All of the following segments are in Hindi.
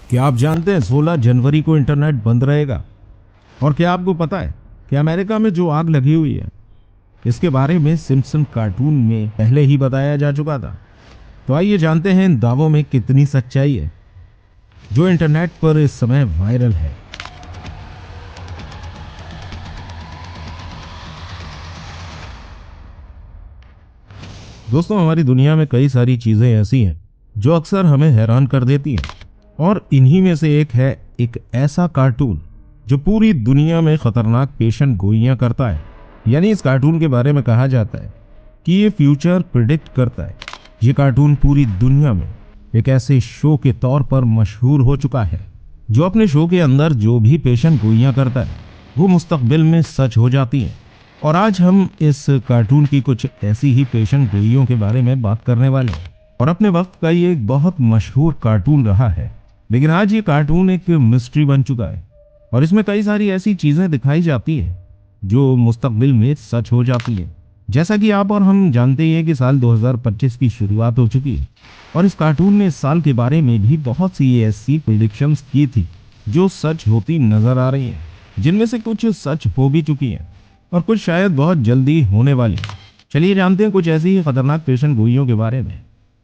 क्या आप जानते हैं 16 जनवरी को इंटरनेट बंद रहेगा? और क्या आपको पता है कि अमेरिका में जो आग लगी हुई है इसके बारे में सिम्पसन कार्टून में पहले ही बताया जा चुका था। तो आइए जानते हैं इन दावों में कितनी सच्चाई है जो इंटरनेट पर इस समय वायरल है। दोस्तों, हमारी दुनिया में कई सारी चीजें ऐसी हैं जो अक्सर हमें हैरान कर देती हैं, और इन्हीं में से एक है एक ऐसा कार्टून जो पूरी दुनिया में खतरनाक पेशन गोइयां करता है। यानी इस कार्टून के बारे में कहा जाता है कि ये फ्यूचर प्रिडिक्ट करता है। ये कार्टून पूरी दुनिया में एक ऐसे शो के तौर पर मशहूर हो चुका है जो अपने शो के अंदर जो भी पेशन गोइयां करता है वो मुस्तकबिल में सच हो जाती है। और आज हम इस कार्टून की कुछ ऐसी ही पेशन गोइयों के बारे में बात करने वाले हैं। और अपने वक्त का ये एक बहुत मशहूर कार्टून रहा है, लेकिन आज ये कार्टून एक मिस्ट्री बन चुका है और इसमें कई सारी ऐसी चीजें दिखाई जाती है जो मुस्तकबिल में सच हो जाती है। जैसा कि आप और हम जानते ही हैं कि साल 2025 की शुरुआत हो चुकी है और इस कार्टून ने इस साल के बारे में भी बहुत सी ऐसी प्रेडिक्शंस की थी जो सच होती नजर आ रही हैं, जिनमें से कुछ सच हो भी चुकी हैं और कुछ शायद बहुत जल्दी होने वाली हैं। चलिए जानते हैं कुछ ऐसी ही खतरनाक पेशन गोइयों के बारे में।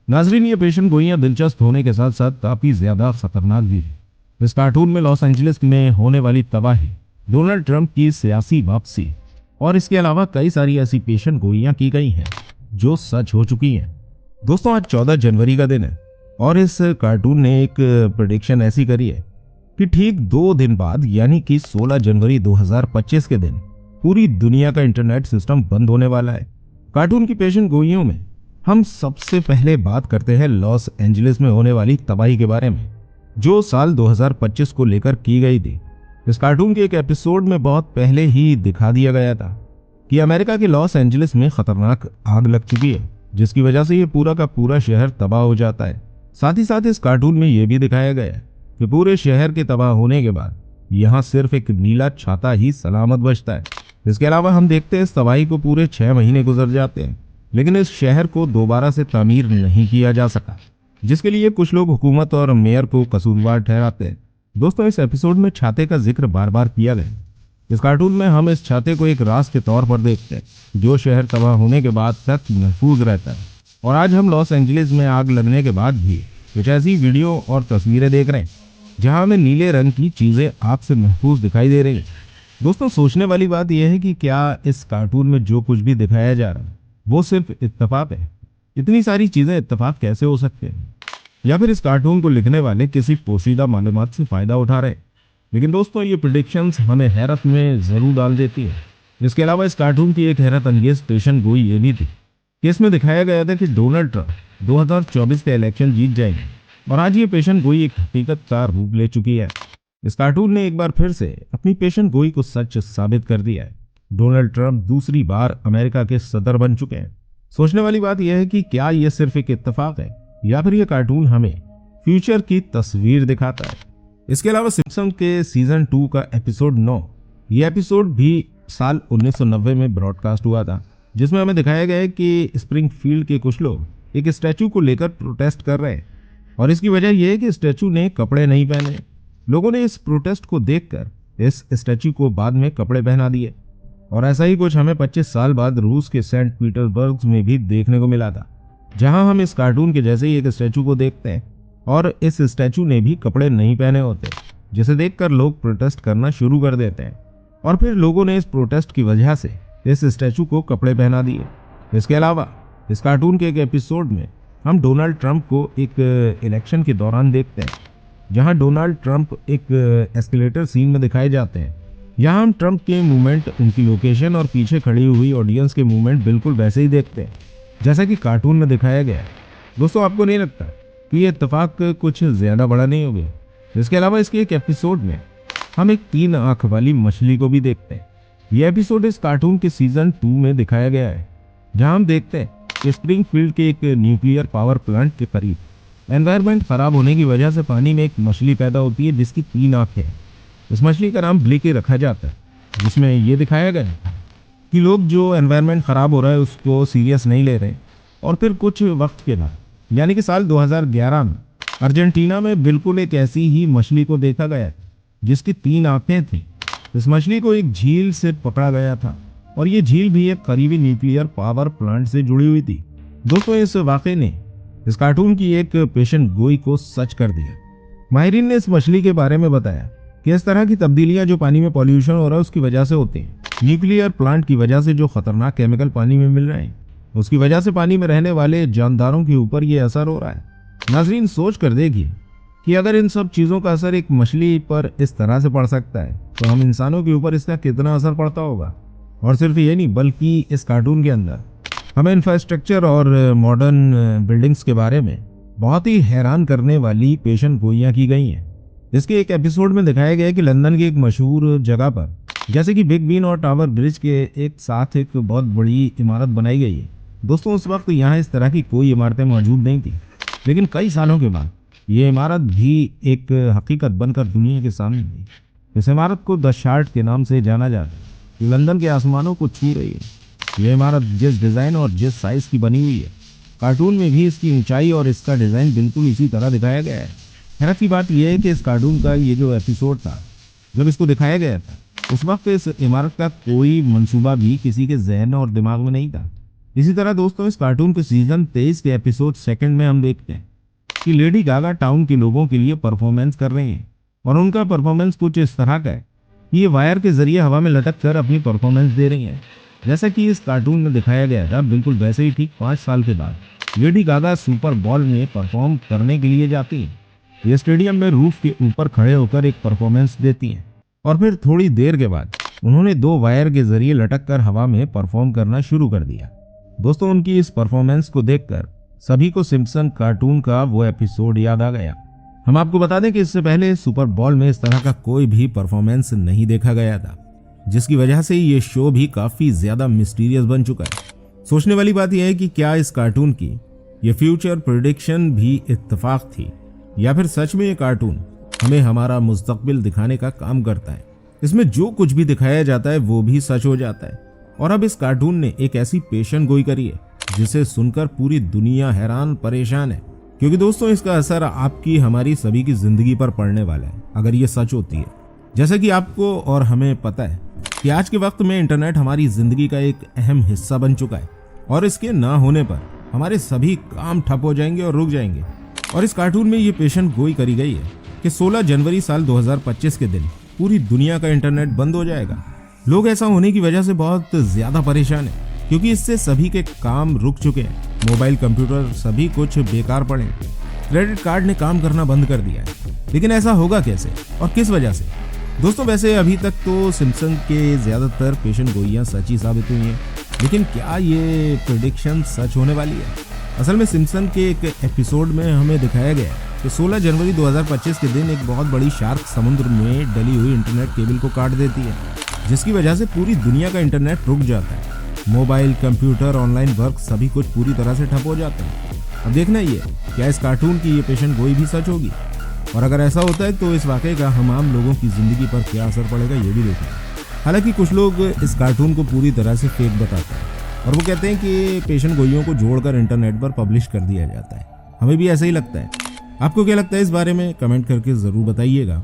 नाजरीन, ये पेशन गोइयां दिलचस्प होने के साथ साथ काफी ज्यादा खतरनाक भी है। इस कार्टून में लॉस एंजलिस में होने वाली तबाही, डोनाल्ड ट्रंप की सियासी वापसी और इसके अलावा कई सारी ऐसी पेशन गोइयां की गई हैं जो सच हो चुकी हैं। दोस्तों, आज 14 जनवरी का दिन है और इस कार्टून ने एक प्रेडिक्शन ऐसी करी है कि ठीक 2 दिन बाद यानी कि 16 जनवरी 2025 के दिन पूरी दुनिया का इंटरनेट सिस्टम बंद होने वाला है। कार्टून की पेशन गोइयों में हम सबसे पहले बात करते हैं लॉस एंजलिस में होने वाली तबाही के बारे में जो साल 2025 को लेकर की गई थी। इस कार्टून के एक एपिसोड में बहुत पहले ही दिखा दिया गया था कि अमेरिका के लॉस एंजलिस में खतरनाक आग लग चुकी है जिसकी वजह से ये पूरा का पूरा शहर तबाह हो जाता है। साथ ही साथ इस कार्टून में यह भी दिखाया गया है कि पूरे शहर के तबाह होने के बाद यहाँ सिर्फ एक नीला छाता ही सलामत बचता है। इसके अलावा हम देखते हैं इस तबाही को पूरे 6 महीने गुजर जाते हैं, लेकिन इस शहर को दोबारा से तामीर नहीं किया जा सका, जिसके लिए कुछ लोग हुकूमत और मेयर को कसूरवार ठहराते हैं। दोस्तों, इस एपिसोड में छाते का जिक्र बार बार किया गया। इस कार्टून में हम इस छाते को एक राज के तौर पर देखते हैं जो शहर तबाह होने के बाद तक महफूज रहता है। और आज हम लॉस एंजलिस में आग लगने के बाद भी कुछ ऐसी वीडियो और तस्वीरें देख रहे हैं जहां हमें नीले रंग की चीजें आग से महफूज दिखाई दे रही हैं। दोस्तों, सोचने वाली बात यह है कि क्या इस कार्टून में जो कुछ भी दिखाया जा रहा है वो सिर्फ इत्तेफाक है? इतनी सारी चीजें इत्तेफाक कैसे हो सकते हैं? या फिर इस कार्टून को लिखने वाले किसी पोशीदा मालूमात से फायदा उठा रहे हैं? लेकिन दोस्तों, ये प्रेडिक्शंस हमें हैरत में जरूर डाल देती है। इसके अलावा इस कार्टून की एक हैरत अंगेज पेशन गोई ये भी थी कि इसमें दिखाया गया था कि डोनाल्ड ट्रंप 2024 के इलेक्शन जीत जाएंगे और आज ये पेशन गोई एक हकीकत का रूप ले चुकी है। इस कार्टून ने एक बार फिर से अपनी पेशन गोई को सच साबित कर दिया है। डोनाल्ड ट्रंप दूसरी बार अमेरिका के सदर बन चुके हैं। सोचने वाली बात यह है कि क्या यह सिर्फ एक इत्तेफाक है या फिर यह कार्टून हमें फ्यूचर की तस्वीर दिखाता है। इसके अलावा सिम्पसन के सीजन 2 का एपिसोड 9, यह एपिसोड भी साल 1990 में ब्रॉडकास्ट हुआ था, जिसमें हमें दिखाया गया है कि स्प्रिंगफील्ड के कुछ लोग एक स्टैचू को लेकर प्रोटेस्ट कर रहे हैं और इसकी वजह यह है कि स्टैचू ने कपड़े नहीं पहने। लोगों ने इस प्रोटेस्ट को देखकर इस स्टैचू को बाद में कपड़े पहना दिए और ऐसा ही कुछ हमें 25 साल बाद रूस के सेंट पीटर्सबर्ग में भी देखने को मिला था, जहां हम इस कार्टून के जैसे ही एक स्टैचू को देखते हैं और इस स्टैचू ने भी कपड़े नहीं पहने होते, जिसे देखकर लोग प्रोटेस्ट करना शुरू कर देते हैं और फिर लोगों ने इस प्रोटेस्ट की वजह से इस स्टैचू को कपड़े पहना दिए। इसके अलावा इस कार्टून के एक एपिसोड में हम डोनाल्ड ट्रंप को एक इलेक्शन के दौरान देखते हैं, जहां डोनाल्ड ट्रंप एक एस्केलेटर सीन में दिखाए जाते हैं। यहाँ हम ट्रंप के मूवमेंट, उनकी लोकेशन और पीछे खड़ी हुई ऑडियंस के मूवमेंट बिल्कुल वैसे ही देखते हैं जैसा कि कार्टून में दिखाया गया है। दोस्तों, आपको नहीं लगता कि ये इत्तेफाक कुछ ज्यादा बड़ा नहीं हो गया? इसके अलावा इसके एक एपिसोड में हम एक 3 आंख वाली मछली को भी देखते हैं। यह एपिसोड इस कार्टून के सीजन 2 में दिखाया गया है, जहां हम देखते हैं कि स्प्रिंगफील्ड के एक न्यूक्लियर पावर प्लांट के करीब एनवायरमेंट खराब होने की वजह से पानी में एक मछली पैदा होती है जिसकी 3 आंखें हैं। इस मछली का नाम ब्लिकी रखा जाता है, जिसमें ये दिखाया गया है कि लोग जो एनवायरनमेंट ख़राब हो रहा है उसको सीरियस नहीं ले रहे और फिर कुछ वक्त के बाद यानी कि साल 2011 में अर्जेंटीना में बिल्कुल एक ऐसी ही मछली को देखा गया जिसकी 3 आंखें थी। इस मछली को एक झील से पकड़ा गया था और ये झील भी एक करीबी न्यूक्लियर पावर प्लांट से जुड़ी हुई थी। दोस्तों, इस वाकये ने इस कार्टून की एक पेशेंट गोई को सच कर दिया। माहिरीन ने इस मछली के बारे में बताया कि इस तरह की तब्दीलियां जो पानी में पॉल्यूशन हो रहा है उसकी वजह से होती हैं। न्यूक्लियर प्लांट की वजह से जो खतरनाक केमिकल पानी में मिल रहे हैं उसकी वजह से पानी में रहने वाले जानदारों के ऊपर ये असर हो रहा है। नाजरीन, सोच कर देखिए कि अगर इन सब चीज़ों का असर एक मछली पर इस तरह से पड़ सकता है तो हम इंसानों के ऊपर इसका कितना असर पड़ता होगा। और सिर्फ ये नहीं, बल्कि इस कार्टून के अंदर हमें इंफ्रास्ट्रक्चर और मॉडर्न बिल्डिंग्स के बारे में बहुत ही हैरान करने वाली पेशेंट गोइयाँ की गई हैं। इसके एक एपिसोड में दिखाया गया है कि लंदन की एक मशहूर जगह पर जैसे कि बिग बीन और टावर ब्रिज के एक साथ एक बहुत बड़ी इमारत बनाई गई है। दोस्तों, उस वक्त यहाँ इस तरह की कोई इमारतें मौजूद नहीं थी, लेकिन कई सालों के बाद ये इमारत भी एक हकीकत बनकर दुनिया के सामने आई। इस इमारत को द शार्ट के नाम से जाना जाता है। लंदन के आसमानों को छू रही है। ये इमारत जिस डिज़ाइन और जिस साइज़ की बनी हुई है, कार्टून में भी इसकी ऊंचाई और इसका डिज़ाइन बिल्कुल इसी तरह दिखाया गया है। हैरत की बात यह है कि इस कार्टून का ये जो एपिसोड था, जब इसको दिखाया गया था उस वक्त इस इमारत का कोई मंसूबा भी किसी के जहन और दिमाग में नहीं था। इसी तरह दोस्तों, इस कार्टून के सीजन 23 के एपिसोड 2 में हम देखते हैं कि लेडी गागा टाउन के लोगों के लिए परफॉर्मेंस कर रही हैं और उनका परफॉर्मेंस कुछ इस तरह का है कि ये वायर के जरिए हवा में लटक कर अपनी परफॉर्मेंस दे रही हैं। जैसा कि इस कार्टून में दिखाया गया था, बिल्कुल वैसे ही ठीक 5 साल के बाद लेडी गागा सुपर बॉल में परफॉर्म करने के लिए जाती हैं। ये स्टेडियम में रूफ के ऊपर खड़े होकर एक परफॉर्मेंस देती हैं और फिर थोड़ी देर के बाद उन्होंने 2 वायर के जरिए लटक कर हवा में परफॉर्म करना शुरू कर दिया। दोस्तों, उनकी इस परफॉर्मेंस को देखकर सभी को सिम्पसन कार्टून का वो एपिसोड याद आ गया। हम आपको बता दें कि इससे पहले सुपर बॉल में इस तरह का कोई भी परफॉर्मेंस नहीं देखा गया था, जिसकी वजह से ये शो भी काफी ज्यादा मिस्टीरियस बन चुका है। सोचने वाली बात यह है कि क्या इस कार्टून की ये फ्यूचर प्रेडिक्शन भी इत्तेफाक थी या फिर सच में ये कार्टून हमें हमारा मुस्तकबिल दिखाने का काम करता है। इसमें जो कुछ भी दिखाया जाता है वो भी सच हो जाता है। और अब इस कार्टून ने एक ऐसी पेशन गोई करी है जिसे सुनकर पूरी दुनिया हैरान परेशान है, क्योंकि दोस्तों इसका असर आपकी हमारी सभी की जिंदगी पर पड़ने वाला है अगर ये सच होती है। जैसा कि आपको और हमें पता है कि आज के वक्त में इंटरनेट हमारी जिंदगी का एक अहम हिस्सा बन चुका है और इसके ना होने पर हमारे सभी काम ठप हो जाएंगे और रुक जाएंगे। और इस कार्टून में ये पेशन गोई करी गई है कि 16 जनवरी साल 2025 के दिन पूरी दुनिया का इंटरनेट बंद हो जाएगा। लोग ऐसा होने की वजह से बहुत ज्यादा परेशान हैं, क्योंकि इससे सभी के काम रुक चुके हैं। मोबाइल, कंप्यूटर सभी कुछ बेकार पड़े हैं। क्रेडिट कार्ड ने काम करना बंद कर दिया है। लेकिन ऐसा होगा कैसे और किस वजह से? दोस्तों, वैसे अभी तक तो सिम्पसन के ज्यादातर पेशन गोइयां सच ही साबित हुई हैं, लेकिन क्या ये प्रेडिक्शन सच होने वाली है? असल में सिम्पसन के एक एपिसोड में हमें दिखाया गया कि 16 जनवरी 2025 के दिन एक बहुत बड़ी शार्क समुद्र में डली हुई इंटरनेट केबल को काट देती है, जिसकी वजह से पूरी दुनिया का इंटरनेट रुक जाता है। मोबाइल, कंप्यूटर, ऑनलाइन वर्क सभी कुछ पूरी तरह से ठप हो जाता है। अब देखना ये क्या इस कार्टून की ये पेशन गोई भी सच होगी, और अगर ऐसा होता है तो इस वाकये का हम आम लोगों की जिंदगी पर क्या असर पड़ेगा ये भी देखना। हालांकि कुछ लोग इस कार्टून को पूरी तरह से फेक बताते हैं और वो कहते हैं कि पेशन गोइयों को जोड़कर इंटरनेट पर पब्लिश कर दिया जाता है। हमें भी ऐसा ही लगता है। आपको क्या लगता है इस बारे में? कमेंट करके ज़रूर बताइएगा।